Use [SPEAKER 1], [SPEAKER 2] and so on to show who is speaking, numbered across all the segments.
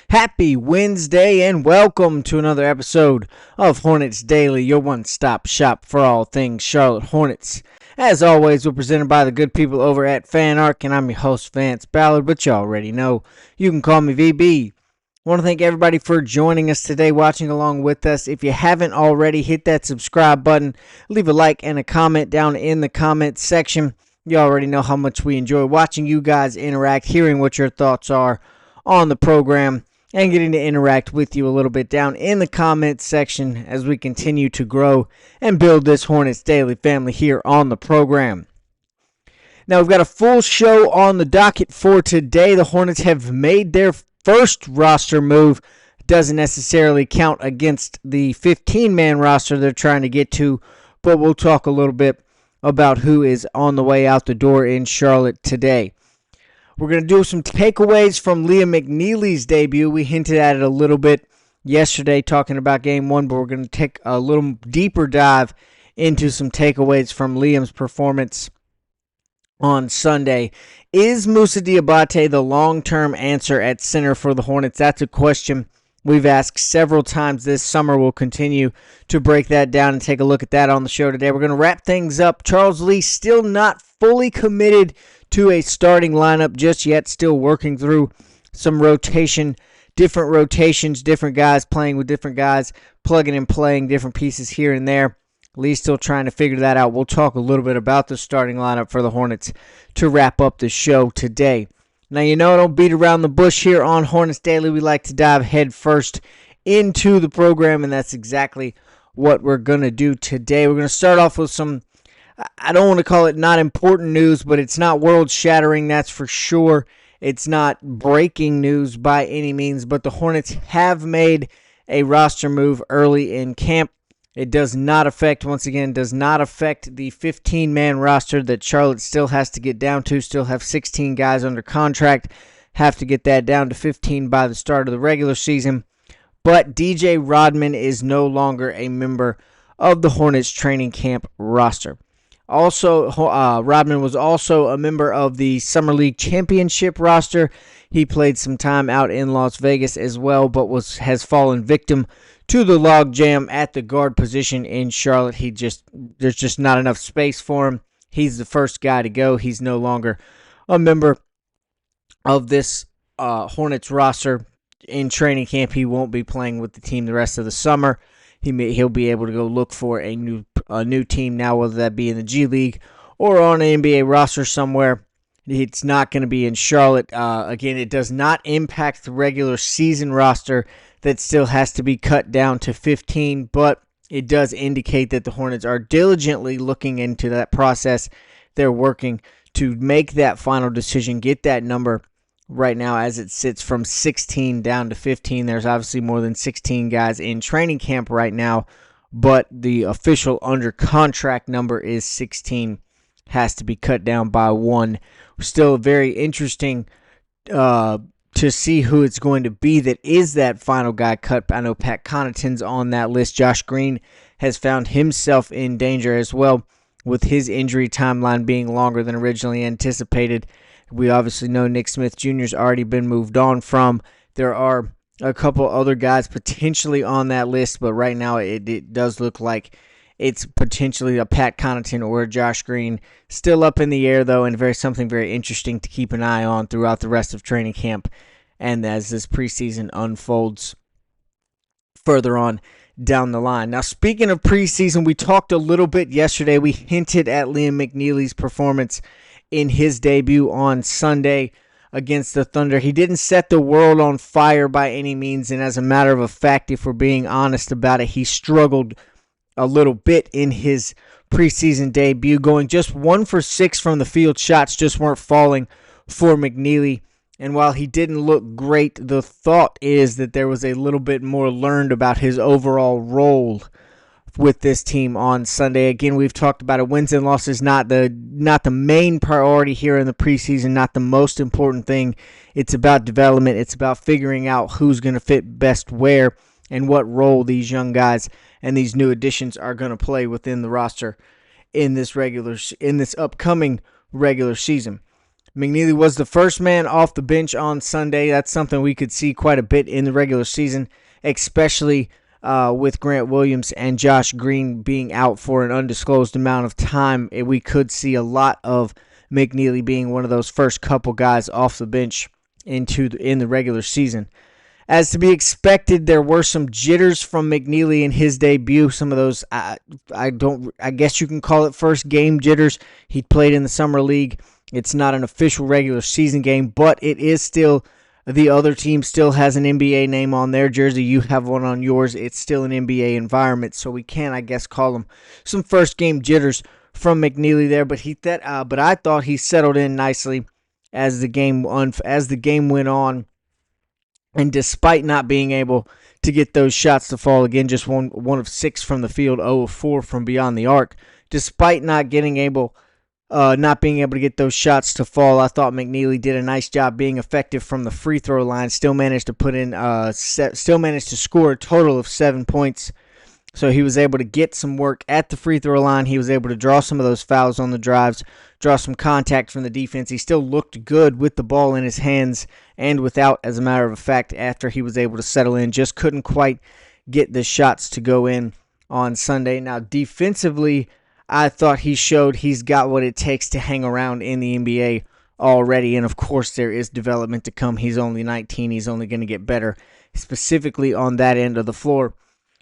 [SPEAKER 1] Happy Wednesday and welcome to another episode of Hornets Daily, your one-stop shop for all things Charlotte Hornets. As always, we're presented by the good people over at FanArc, and I'm your host, Vance Ballard, but you already know. You can call me VB. I want to thank everybody for joining us today, watching along with us. If you haven't already, hit that subscribe button, leave a like and a comment down in the comment section. You already know how much we enjoy watching you guys interact, hearing what your thoughts are on the program, and getting to interact with you a little bit down in the comments section as we continue to grow and build this Hornets Daily family here on the program. Now, we've got a full show on the docket for today. The Hornets have made their first roster move. Doesn't necessarily count against the 15-man roster they're trying to get to, but we'll talk a little bit about who is on the way out the door in Charlotte today. We're going to do some takeaways from Liam McNeely's debut. We hinted at it a little bit yesterday talking about Game 1, but we're going to take a little deeper dive into some takeaways from Liam's performance on Sunday. Is Moussa Diabate the long-term answer at center for the Hornets? That's a question we've asked several times this summer. We'll continue to break that down and take a look at that on the show today. We're going to wrap things up. Charles Lee still not fully committed to a starting lineup just yet, still working through some different rotations, different guys playing with different guys, plugging and playing different pieces here and there. Lee's still trying to figure that out. We'll talk a little bit about the starting lineup for the Hornets to wrap up the show today. Now, you know I don't beat around the bush here on Hornets Daily. We like to dive head first into the program, and that's exactly what we're going to do today. We're going to start off with some, I don't want to call it not important news, but it's not world-shattering, that's for sure. It's not breaking news by any means, but the Hornets have made a roster move early in camp. It does not affect the 15-man roster that Charlotte still has to get down to, still have 16 guys under contract, have to get that down to 15 by the start of the regular season. But DJ Rodman is no longer a member of the Hornets training camp roster. Also, Rodman was also a member of the Summer League Championship roster. He played some time out in Las Vegas as well, but has fallen victim to the logjam at the guard position in Charlotte. There's just not enough space for him. He's the first guy to go. He's no longer a member of this Hornets roster in training camp. He won't be playing with the team the rest of the summer. He'll be able to go look for a new team now, whether that be in the G League or on an NBA roster somewhere. It's not going to be in Charlotte. Again, it does not impact the regular season roster that still has to be cut down to 15, but it does indicate that the Hornets are diligently looking into that process. They're working to make that final decision, get that number right now as it sits from 16 down to 15. There's obviously more than 16 guys in training camp right now, but the official under contract number is 16. Has to be cut down by one. Still very interesting to see who it's going to be that is that final guy cut. I know Pat Connaughton's on that list. Josh Green has found himself in danger as well with his injury timeline being longer than originally anticipated. We obviously know Nick Smith Jr. has already been moved on from. There are a couple other guys potentially on that list, but right now it does look like it's potentially a Pat Connaughton or a Josh Green. Still up in the air, though, and something very interesting to keep an eye on throughout the rest of training camp and as this preseason unfolds further on down the line. Now, speaking of preseason, we talked a little bit yesterday. We hinted at Liam McNeely's performance in his debut on Sunday against the Thunder. He didn't set the world on fire by any means, and as a matter of fact, if we're being honest about it, he struggled a little bit in his preseason debut, going just 1 for 6 from the field. Shots just weren't falling for McNeely. And while he didn't look great, the thought is that there was a little bit more learned about his overall role with this team on Sunday. Again, we've talked about it. Wins and losses not the main priority here in the preseason, not the most important thing. It's about development. It's about figuring out who's going to fit best where and what role these young guys and these new additions are going to play within the roster in this upcoming regular season. McNeely was the first man off the bench on Sunday. That's something we could see quite a bit in the regular season, especially with Grant Williams and Josh Green being out for an undisclosed amount of time. We could see a lot of McNeely being one of those first couple guys off the bench in the regular season. As to be expected, there were some jitters from McNeely in his debut. Some of those, I guess you can call it first game jitters. He played in the summer league. It's not an official regular season game, but it is still, the other team still has an NBA name on their jersey. You have one on yours. It's still an NBA environment, so we can, I guess, call them some first game jitters from McNeely there. But I thought he settled in nicely as the game went on. And despite not being able to get those shots to fall, again, just one of 6 from the field, 0 of 4 from beyond the arc. Despite not being able to get those shots to fall, I thought McNeely did a nice job being effective from the free throw line. Still managed to score a total of 7 points. So he was able to get some work at the free throw line. He was able to draw some of those fouls on the drives, draw some contact from the defense. He still looked good with the ball in his hands and without, as a matter of fact, after he was able to settle in. Just couldn't quite get the shots to go in on Sunday. Now, defensively, I thought he showed he's got what it takes to hang around in the NBA already. And, of course, there is development to come. He's only 19. He's only going to get better, specifically on that end of the floor.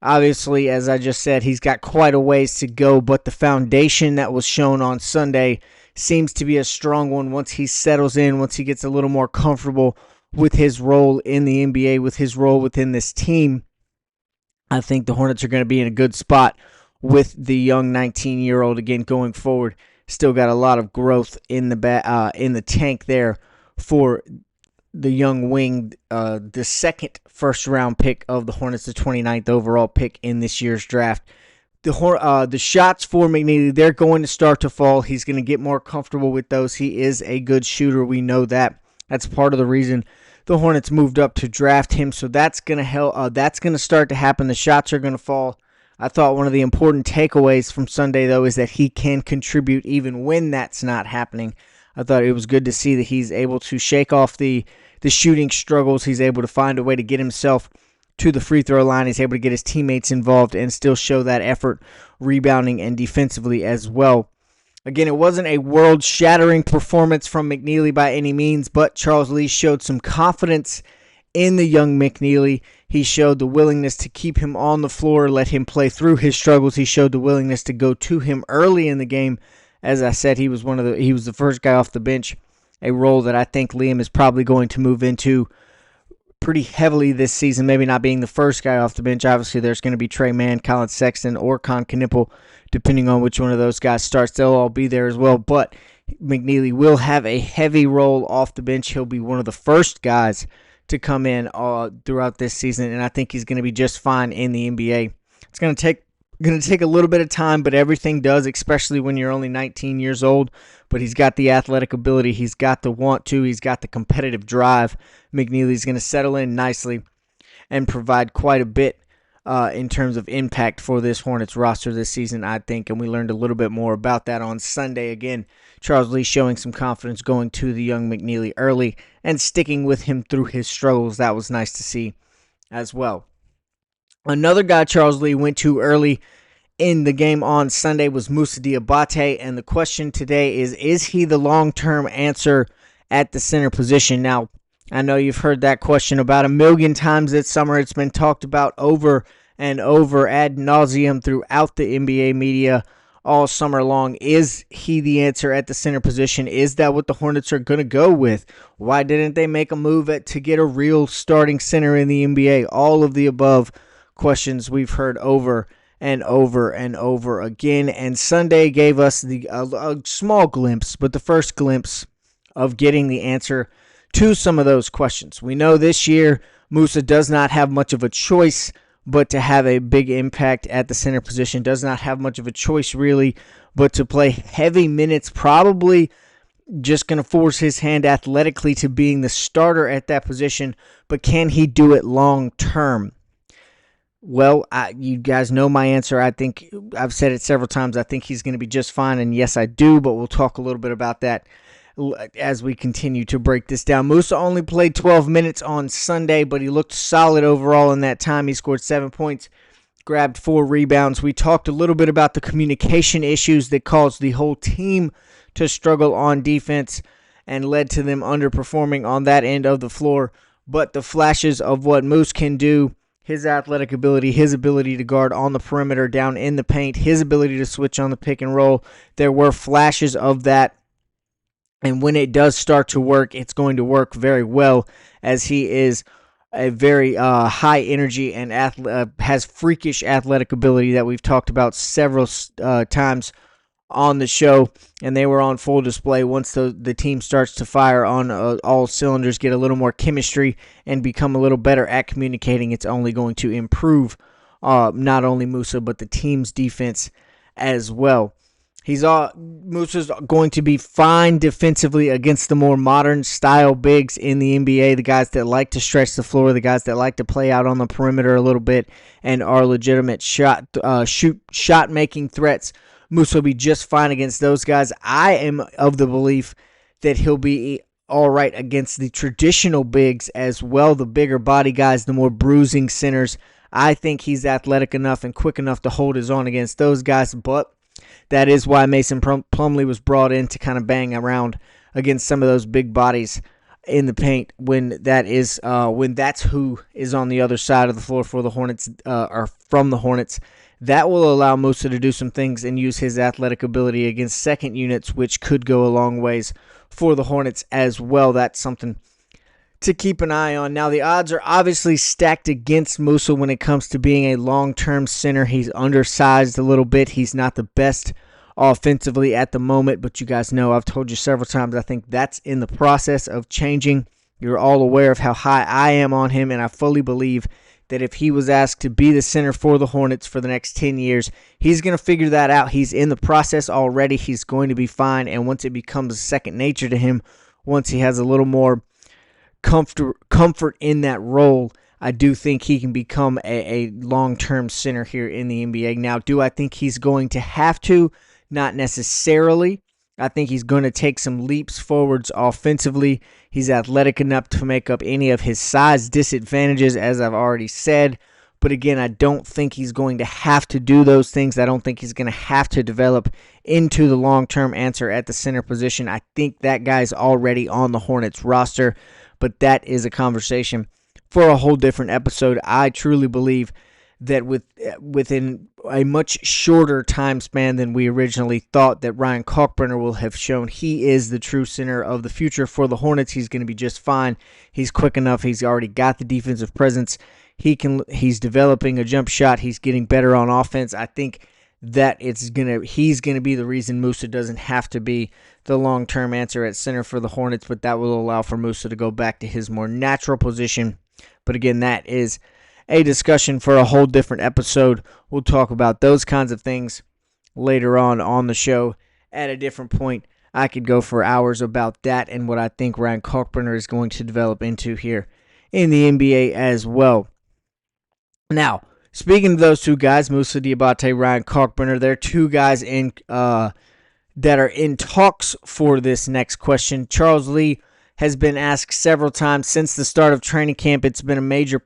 [SPEAKER 1] Obviously, as I just said, he's got quite a ways to go, but the foundation that was shown on Sunday seems to be a strong one once he settles in, once he gets a little more comfortable with his role in the NBA, with his role within this team. I think the Hornets are going to be in a good spot with the young 19-year-old again going forward. Still got a lot of growth in the tank there for the young wing, the second first-round pick of the Hornets, the 29th overall pick in this year's draft. The shots for McNeely, they're going to start to fall. He's going to get more comfortable with those. He is a good shooter. We know that. That's part of the reason the Hornets moved up to draft him. So that's going to help. That's going to start to happen. The shots are going to fall. I thought one of the important takeaways from Sunday, though, is that he can contribute even when that's not happening. I thought it was good to see that he's able to shake off the shooting struggles. He's able to find a way to get himself to the free throw line. He's able to get his teammates involved and still show that effort, rebounding and defensively as well. Again, it wasn't a world-shattering performance from McNeely by any means, but Charles Lee showed some confidence in the young McNeely. He showed the willingness to keep him on the floor, let him play through his struggles. He showed the willingness to go to him early in the game. As I said, he was the first guy off the bench, a role that I think Liam is probably going to move into pretty heavily this season, maybe not being the first guy off the bench. Obviously, there's going to be Trey Mann, Colin Sexton, or Con Knipple, depending on which one of those guys starts. They'll all be there as well, but McNeely will have a heavy role off the bench. He'll be one of the first guys to come in throughout this season, and I think he's going to be just fine in the NBA. It's going to take a little bit of time, but everything does, especially when you're only 19 years old. But he's got the athletic ability. He's got the want to. He's got the competitive drive. McNeely's going to settle in nicely and provide quite a bit in terms of impact for this Hornets roster this season, I think. And we learned a little bit more about that on Sunday. Again, Charles Lee showing some confidence going to the young McNeely early and sticking with him through his struggles. That was nice to see as well. Another guy Charles Lee went to early in the game on Sunday was Moussa Diabate, and the question today is he the long-term answer at the center position? Now, I know you've heard that question about a million times this summer. It's been talked about over and over ad nauseum throughout the NBA media all summer long. Is he the answer at the center position? Is that what the Hornets are going to go with? Why didn't they make a move to get a real starting center in the NBA? All of the above questions we've heard over and over and over again. And Sunday gave us a small glimpse, but the first glimpse of getting the answer to some of those questions. We know this year Moussa does not have much of a choice but to have a big impact at the center position. Does not have much of a choice really but to play heavy minutes, probably just going to force his hand athletically to being the starter at that position. But can he do it long term? Well, you guys know my answer. I think I've said it several times. I think he's going to be just fine, and yes, I do, but we'll talk a little bit about that as we continue to break this down. Musa only played 12 minutes on Sunday, but he looked solid overall in that time. He scored 7 points, grabbed 4 rebounds. We talked a little bit about the communication issues that caused the whole team to struggle on defense and led to them underperforming on that end of the floor. But the flashes of what Moose can do, his athletic ability, his ability to guard on the perimeter down in the paint, his ability to switch on the pick and roll, there were flashes of that. And when it does start to work, it's going to work very well, as he is a very high energy and has freakish athletic ability that we've talked about several times on the show, and they were on full display once the team starts to fire on all cylinders, get a little more chemistry, and become a little better at communicating. It's only going to improve not only Musa, but the team's defense as well. Musa's going to be fine defensively against the more modern style bigs in the NBA, the guys that like to stretch the floor, the guys that like to play out on the perimeter a little bit and are legitimate shot-making threats. Musa will be just fine against those guys. I am of the belief that he'll be all right against the traditional bigs as well, the bigger body guys, the more bruising centers. I think he's athletic enough and quick enough to hold his own against those guys, but that is why Mason Plumlee was brought in to kind of bang around against some of those big bodies in the paint when that's who is on the other side of the floor for the Hornets or from the Hornets. That will allow Musa to do some things and use his athletic ability against second units, which could go a long ways for the Hornets as well. That's something to keep an eye on. Now, the odds are obviously stacked against Musa when it comes to being a long-term center. He's undersized a little bit. He's not the best offensively at the moment, but you guys know I've told you several times I think that's in the process of changing. You're all aware of how high I am on him, and I fully believe that if he was asked to be the center for the Hornets for the next 10 years, he's going to figure that out. He's in the process already. He's going to be fine, and once it becomes second nature to him, once he has a little more comfort in that role, I do think he can become a long-term center here in the NBA. Now, do I think he's going to have to? Not necessarily. I think he's going to take some leaps forwards offensively. He's athletic enough to make up any of his size disadvantages, as I've already said. But again, I don't think he's going to have to do those things. I don't think he's going to have to develop into the long-term answer at the center position. I think that guy's already on the Hornets roster, but that is a conversation for a whole different episode. I truly believe that within a much shorter time span than we originally thought, that Ryan Kalkbrenner will have shown he is the true center of the future for the Hornets. He's going to be just fine. He's quick enough. He's already got the defensive presence. He's developing a jump shot. He's getting better on offense. I think that he's going to be the reason Musa doesn't have to be the long-term answer at center for the Hornets, but that will allow for Musa to go back to his more natural position. But again, that is a discussion for a whole different episode. We'll talk about those kinds of things later on the show at a different point. I could go for hours about that and what I think Ryan Kalkbrenner is going to develop into here in the NBA as well. Now, speaking of those two guys, Musa Diabate, Ryan Kalkbrenner, they're two guys that are in talks for this next question. Charles Lee has been asked several times since the start of training camp. It's been a major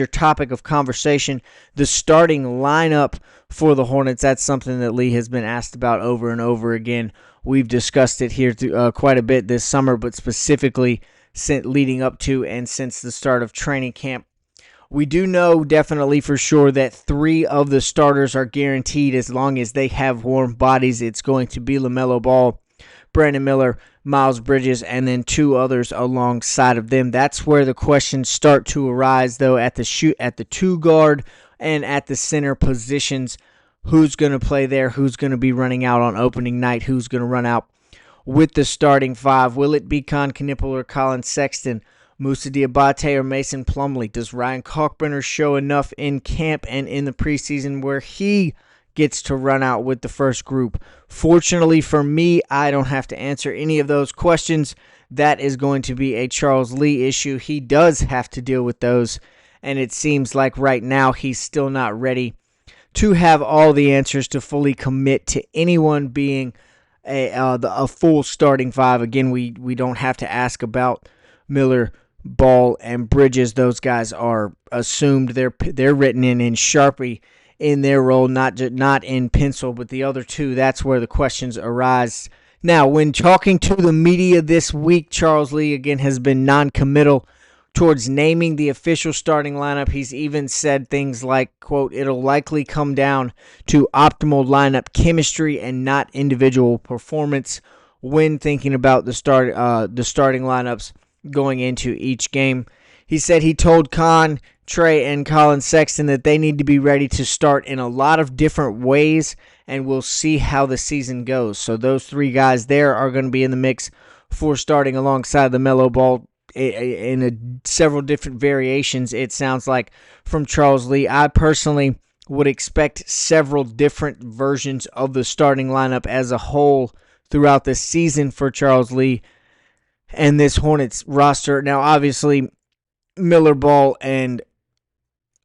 [SPEAKER 1] topic of conversation. The starting lineup for the Hornets, that's something that Lee has been asked about over and over again. We've discussed it here quite a bit this summer, but specifically leading up to and since the start of training camp. We do know definitely for sure that 3 of the starters are guaranteed as long as they have warm bodies. It's going to be LaMelo Ball, Brandon Miller, Miles Bridges, and then 2 others alongside of them. That's where the questions start to arise, though, at the 2 guard and at the center positions. Who's going to play there? Who's going to be running out on opening night? Who's going to run out with the starting 5? Will it be Con Knipple or Colin Sexton? Musa Diabate or Mason Plumlee? Does Ryan Kalkbrenner show enough in camp and in the preseason where he gets to run out with the first group? Fortunately for me, I don't have to answer any of those questions. That is going to be a Charles Lee issue. He does have to deal with those, and it seems like right now he's still not ready to have all the answers to fully commit to anyone being a full starting five. Again, we don't have to ask about Miller, Ball, and Bridges. Those guys are assumed. They're written in Sharpie in their role, not in pencil. But the other two, that's where the questions arise. Now, when talking to the media this week, Charles Lee again has been non-committal towards naming the official starting lineup. He's even said things like, quote, "It'll likely come down to optimal lineup chemistry and not individual performance when thinking about the starting lineups going into each game." He said he told Con, Trey, and Colin Sexton that they need to be ready to start in a lot of different ways, and we'll see how the season goes. So those three guys there are going to be in the mix for starting alongside the Melo Ball in several different variations, it sounds like, from Charles Lee. I personally would expect several different versions of the starting lineup as a whole throughout the season for Charles Lee and this Hornets roster. Now, obviously, Miller, Ball, and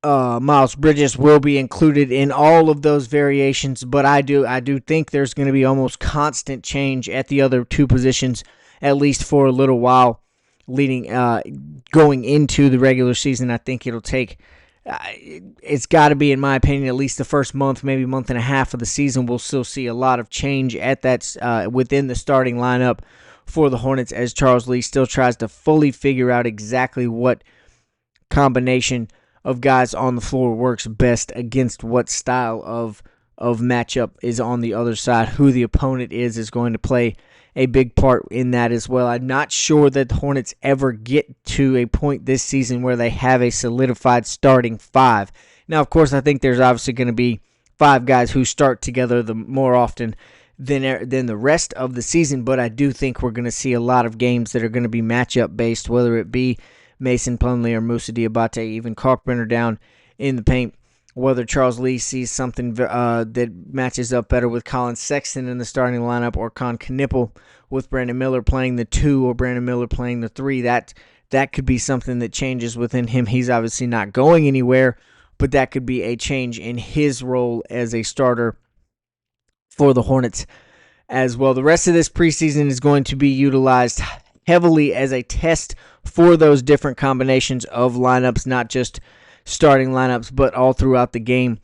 [SPEAKER 1] Miles Bridges will be included in all of those variations, but I do think there's going to be almost constant change at the other two positions, at least for a little while, going into the regular season. I think it'll take, it's got to be, in my opinion, at least the first month, maybe month and a half of the season. We'll still see a lot of change at that within the starting lineup for the Hornets, as Charles Lee still tries to fully figure out exactly what combination of guys on the floor works best against what style of matchup is on the other side. Who the opponent is going to play a big part in that as well. I'm not sure that the Hornets ever get to a point this season where they have a solidified starting five. Now, of course, I think there's obviously going to be five guys who start together the more often than the rest of the season, but I do think we're going to see a lot of games that are going to be matchup based, whether it be Mason Plumlee or Moussa Diabate, even Kalkbrenner down in the paint. Whether Charles Lee sees something that matches up better with Colin Sexton in the starting lineup, or Con Knipple with Brandon Miller playing the 2 or Brandon Miller playing the 3, that could be something that changes within him. He's obviously not going anywhere, but that could be a change in his role as a starter for the Hornets as well. The rest of this preseason is going to be utilized heavily as a test for those different combinations of lineups, not just starting lineups, but all throughout the game.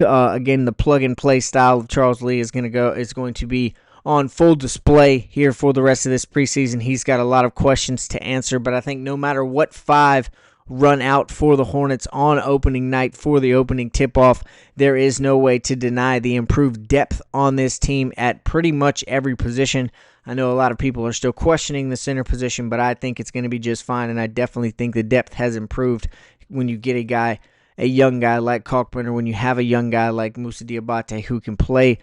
[SPEAKER 1] Again, the plug-and-play style of Charles Lee is going to be on full display here for the rest of this preseason. He's got a lot of questions to answer, but I think no matter what five run out for the Hornets on opening night for the opening tip-off, there is no way to deny the improved depth on this team at pretty much every position. I know a lot of people are still questioning the center position, but I think it's going to be just fine, and I definitely think the depth has improved when you get a young guy like Kalkbrenner, when you have a young guy like Moussa Diabate who can play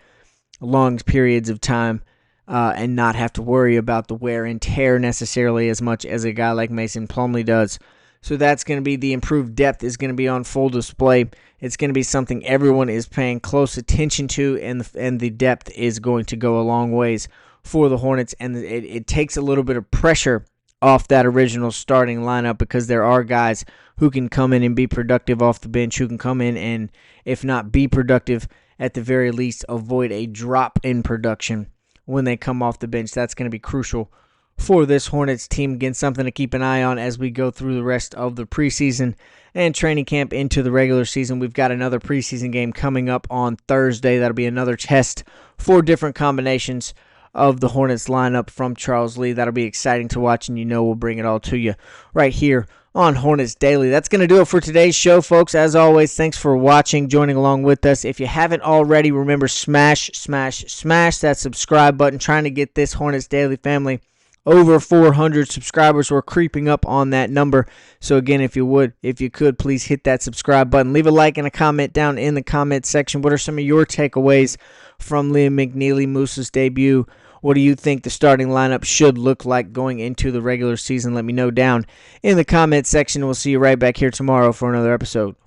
[SPEAKER 1] long periods of time and not have to worry about the wear and tear necessarily as much as a guy like Mason Plumlee does. So that's going to be, the improved depth is going to be on full display. It's going to be something everyone is paying close attention to, and the depth is going to go a long ways for the Hornets, and it takes a little bit of pressure off that original starting lineup, because there are guys who can come in and be productive off the bench, who can come in and, if not be productive, at the very least avoid a drop in production when they come off the bench. That's going to be crucial for this Hornets team. Again, something to keep an eye on as we go through the rest of the preseason and training camp into the regular season. We've got another preseason game coming up on Thursday. That'll be another test for different combinations of the Hornets lineup from Charles Lee. That'll be exciting to watch, and we'll bring it all to you right here on Hornets Daily. That's going to do it for today's show, folks. As always, thanks for watching, joining along with us. If you haven't already, remember, smash that subscribe button. Trying to get this Hornets Daily family over 400 subscribers. We're creeping up on that number. So again, if you could, please hit that subscribe button. Leave a like and a comment down in the comment section. What are some of your takeaways from Liam McNeely Moose's debut? What do you think the starting lineup should look like going into the regular season? Let me know down in the comment section. We'll see you right back here tomorrow for another episode.